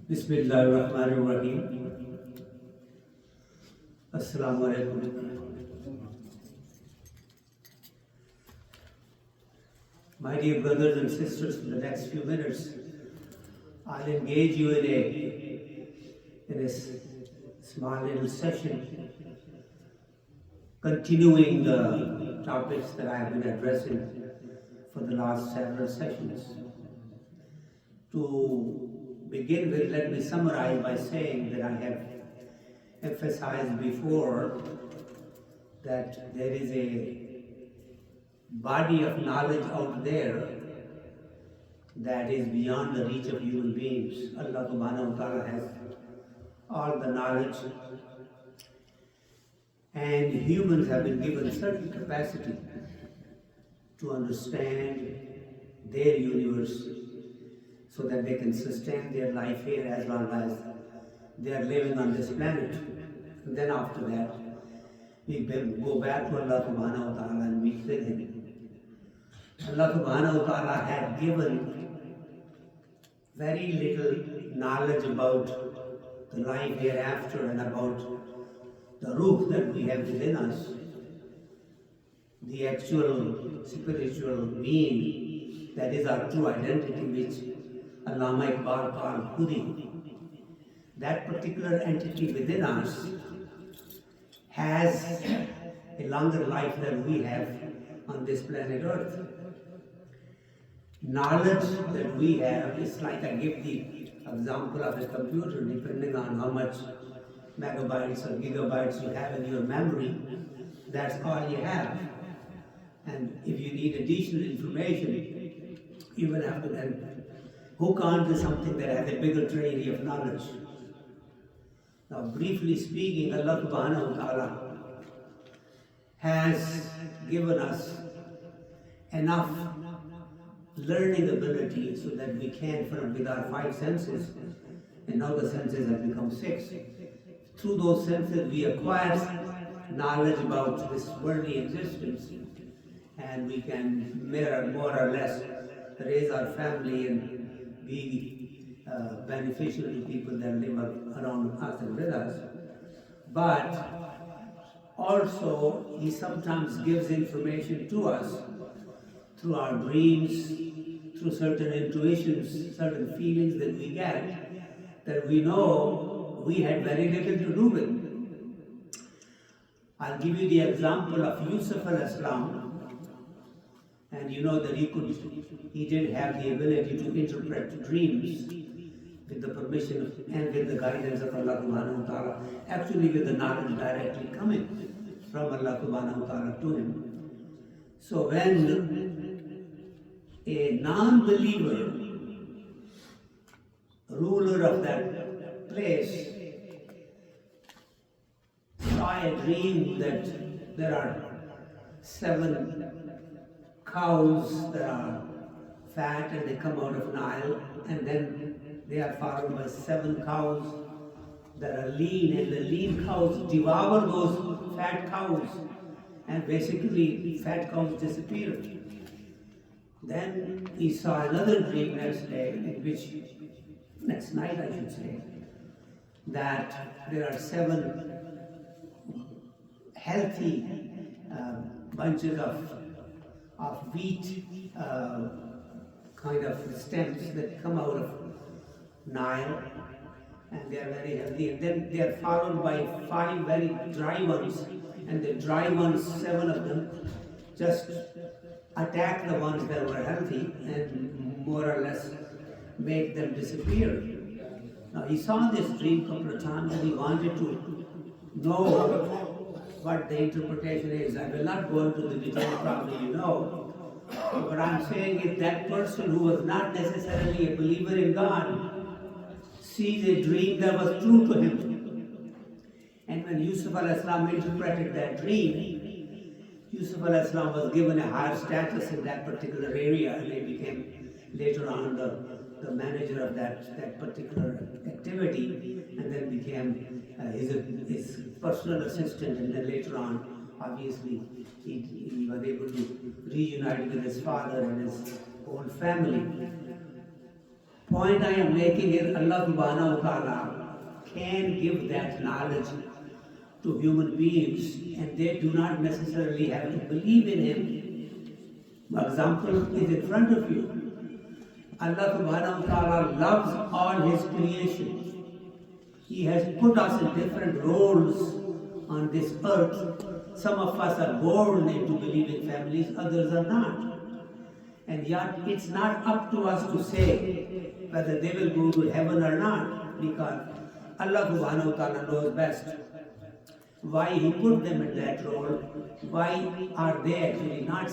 Bismillahirrahmanirrahim. Assalamu alaikum. My dear brothers and sisters, in the next few minutes, I'll engage you in a small little session, continuing the topics that I have been addressing for the last several sessions. To begin with, let me summarize by saying that I have emphasized before that there is a body of knowledge out there that is beyond the reach of human beings. Allah subhanahu wa ta'ala has all the knowledge, and humans have been given certain capacity to understand their universe so that they can sustain their life here as long as they are living on this planet. And then after that, we go back to Allah subhanahu wa ta'ala and meet with Him. Allah subhanahu wa ta'ala had given very little knowledge about the life hereafter and about the ruh that we have within us, the actual spiritual being that is our true identity, which Allama Iqbal called Khudi. That particular entity within us has a longer life than we have on this planet Earth. Knowledge that we have is like, I give the example of a computer, depending on how much megabytes or gigabytes you have in your memory, that's all you have. And if you need additional information, you will have to then hook on to something that has a bigger treasury of knowledge. Now, briefly speaking, Allah subhanahu wa ta'ala has given us enough learning ability so that we can, with our five senses, and now the senses have become six. Through those senses, we acquire knowledge about this worldly existence, and we can more or less raise our family and be beneficial to people that live around us and with us. But also, He sometimes gives information to us through our dreams, through certain intuitions, certain feelings that we get, that we know we had very little to do with. I'll give you the example of Yusuf al-Islam. And you know that he did have the ability to interpret dreams with the permission of, and with the guidance of Allah subhanahu wa ta'ala, actually with the knowledge directly coming from Allah subhanahu wa ta'ala to him. So when a non-believer, ruler of that place, saw a dream that there are 7 cows that are fat and they come out of Nile, and then they are followed by 7 cows that are lean, and the lean cows devour those fat cows, and basically fat cows disappear. Then he saw another dream next night I should say, that there are 7 healthy bunches of wheat kind of stems that come out of Nile, and they are very healthy. And then they are followed by 5 very dry ones, and the dry ones, 7 of them, just attack the ones that were healthy and more or less make them disappear. Now he saw this dream a couple of times and he wanted to know what the interpretation is. I will not go into the details, probably you know. What I'm saying is that person who was not necessarily a believer in God sees a dream that was true to him. And when Yusuf al-Islam interpreted that dream, Yusuf al-Islam was given a higher status in that particular area, and he became later on the manager of that particular activity, and then became his personal assistant, and then later on, obviously, he was able to reunite with his father and his whole family. point I am making is Allah subhanahu wa ta'ala can give that knowledge to human beings, and they do not necessarily have to believe in Him. For example is in front of you. Allah subhanahu wa ta'ala loves all His creations. He has put us in different roles on this earth. Some of us are born into believing families, others are not. And yet it's not up to us to say whether they will go to heaven or not, because Allah subhanahu wa ta'ala knows best why He put them in that role, why are they actually not